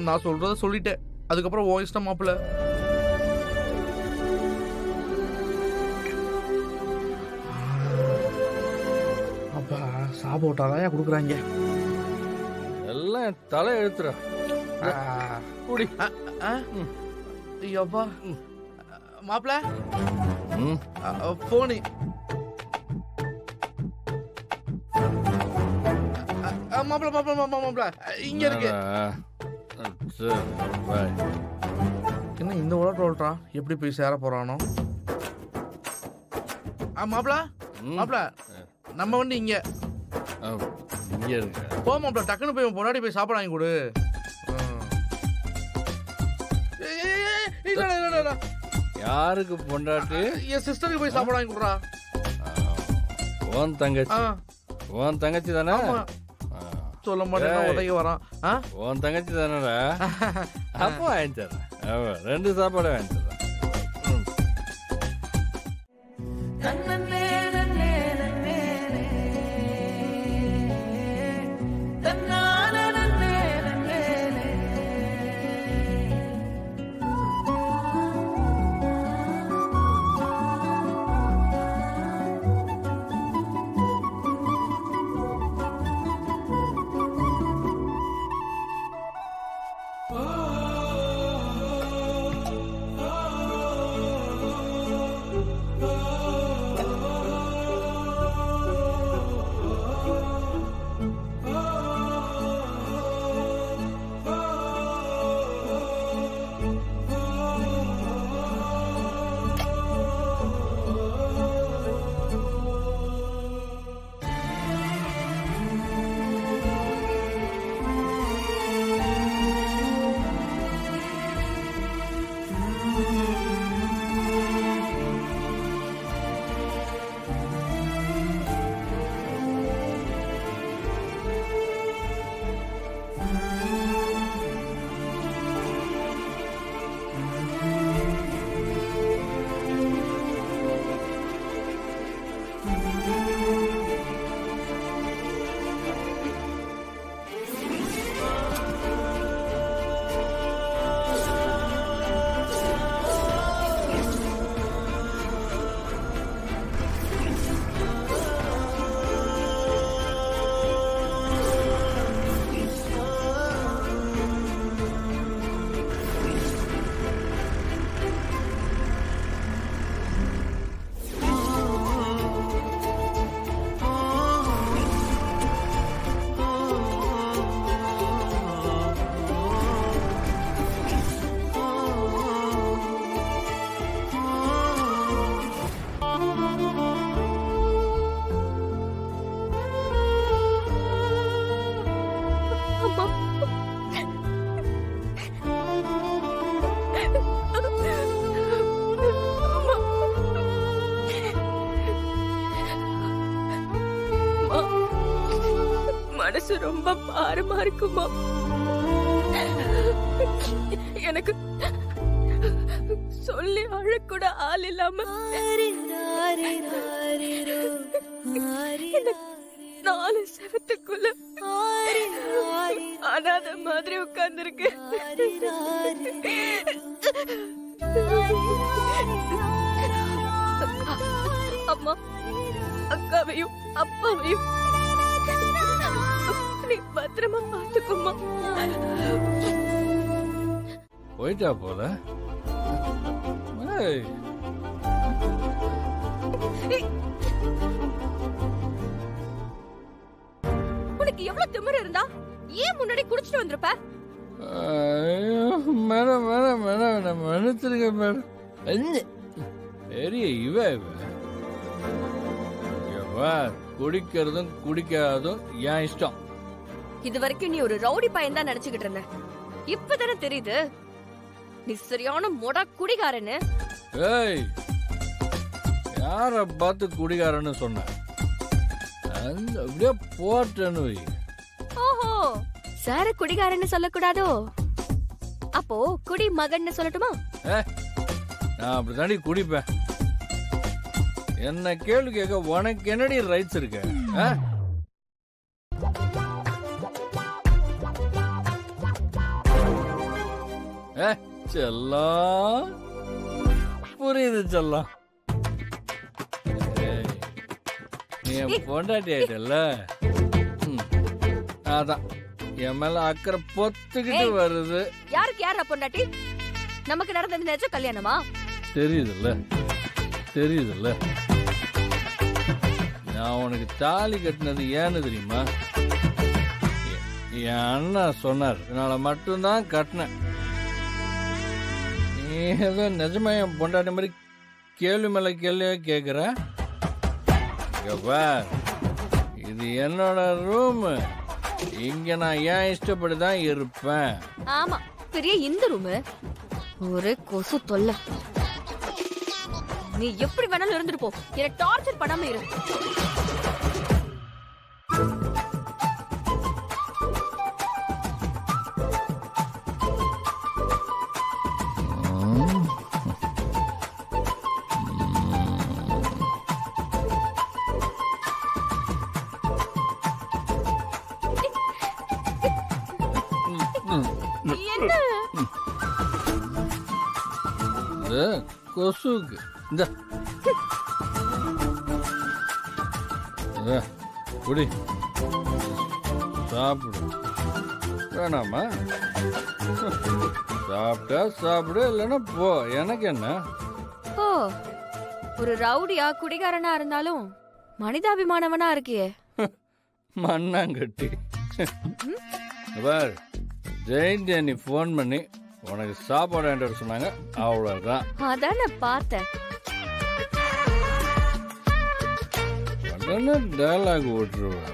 நான் சொல்றத சொல்லிட்டேன். அதுக்கப்புறம் உன் இஷ்டம் மாப்பிள்ள. அப்பா சாப்பிட்டாதான் கொடுக்குறாங்க. எல்லாம் தலை எழுத்துற குடி. ஐயோப்பா மாப்பிள்ள போனி. மாப்பிள்ள மாப்பிள்ள மாப்பிள்ள இங்க இருக்கு. என்ன இந்த உலக ஓட்டுறான்? எப்படி போய் சேர போறானோ? மாப்பிள்ள மாப்பிள்ள நம்ம வண்டி இங்க இருக்கு. போ மாப்பிள்ள, டக்குன்னு போய் பொன்னாடி போய் சாப்பாடு வாங்கி கொடு. யாருக்கு பொண்டாட்டி? என் சிஸ்டருக்கு போய் சாப்பாடு வாங்கி கொடுறா. உன் தங்கச்சி? உன் தங்கச்சி தானே? சொல்ல மாட்டேன் உதவி வரான். உன் தங்கச்சி தானடா? அப்போ வாங்கி தரேன். 2 சாப்பாடு வாங்கி தரேன். மனசு ரொம்ப பாரமா இருக்குமா? எனக்கு சொல்லி அழக்கூட ஆள் இல்லாம 4 செவத்துக்குள்ள அனாத மாதிரி உட்கார்ந்துருக்கு. அம்மா அக்காவையும் அப்பாவையும் நீ பத்திரமா பாத்துக்குமா? போயிட்டா போல. உனக்கு எவ்வளவு திமிரு இருந்தா ஏன் முன்னாடி குடிச்சிட்டு வந்திருப்ப? மேடம் மேடம் மேடம் மன்னிச்சிருக்க மேடம். பெரிய இவ குடிக்கிறதும் குடிக்காததும் என் இஷ்டம். இது வரைக்கும் நீ ஒரு ரவுடி பையன் தான் நினைச்சுக்கிட்டு இருந்த. இப்பதானே தெரியுது நீ சரியான மொடா குடிகாரன்னு. ஏய், யார பார்த்து குடிகாரன்னு சொன்ன? அப்படியே போட்டேன்னு. ஓஹோ, சார குடிகாரன்னு சொல்லக்கூடாதோ? அப்போ குடி மகன்னு சொல்லட்டுமா? நான் அப்படித்தாண்டி குடிப்பேன். என்ன கேள்வி கேட்க உனக்கு என்னடி ரைட்ஸ் இருக்கு? செல்லம் புரியுது செல்லம். நீ என் பொண்டாட்டி ஆயிட்டல்ல, அதான் என் மேல அக்கறை பொத்துக்கிட்டு வருது. யாருக்கு யாரா பொண்டாட்டி? நமக்கு நடந்தது நிஜ கல்யாணமா? தெரியுதுல்ல தெரியுதுல்ல. நான் உனக்கு தாலி கட்டினது ஏன்னு தெரியுமா? என் அண்ணா சொன்னார், இதனால மட்டும்தான் கட்டினேன். நீ ஏதோ நிஜமா என் பொண்டாட்டி மாதிரி கேள்வி மேல கேள்வியா கேக்குற. இது என்னோட ரூம், இங்க நான் ஏன் இஷ்டப்படிதான் இருப்பேன். ஆமா, பெரிய இந்த ரூம் ஒரு கொசு தொல்லை. நீ எப்படி வேணாலும் இருந்துட்டு போ, என்ன டார்ச்சர் பண்ணாம இரு. கொசுக்கு இந்த குடி சாப்பிடு. வேணாமா? சாப்பிட்டா சாப்பிடு, இல்லைன்னா போ, எனக்கு என்ன. ஓ, ஒரு ரவுடியா குடிகாரனா இருந்தாலும் மனிதாபிமானவனா இருக்கியே. மண்ணாங்கட்டி. ஜெயந்தி அண்ணி போன் பண்ணி உனக்கு சாப்பாடு வேண்டாம் சொன்னாங்க, அவ்வளவுதான். அதான் நான் பார்த்தேன். டயலாக் ஓட்டுருவேன்.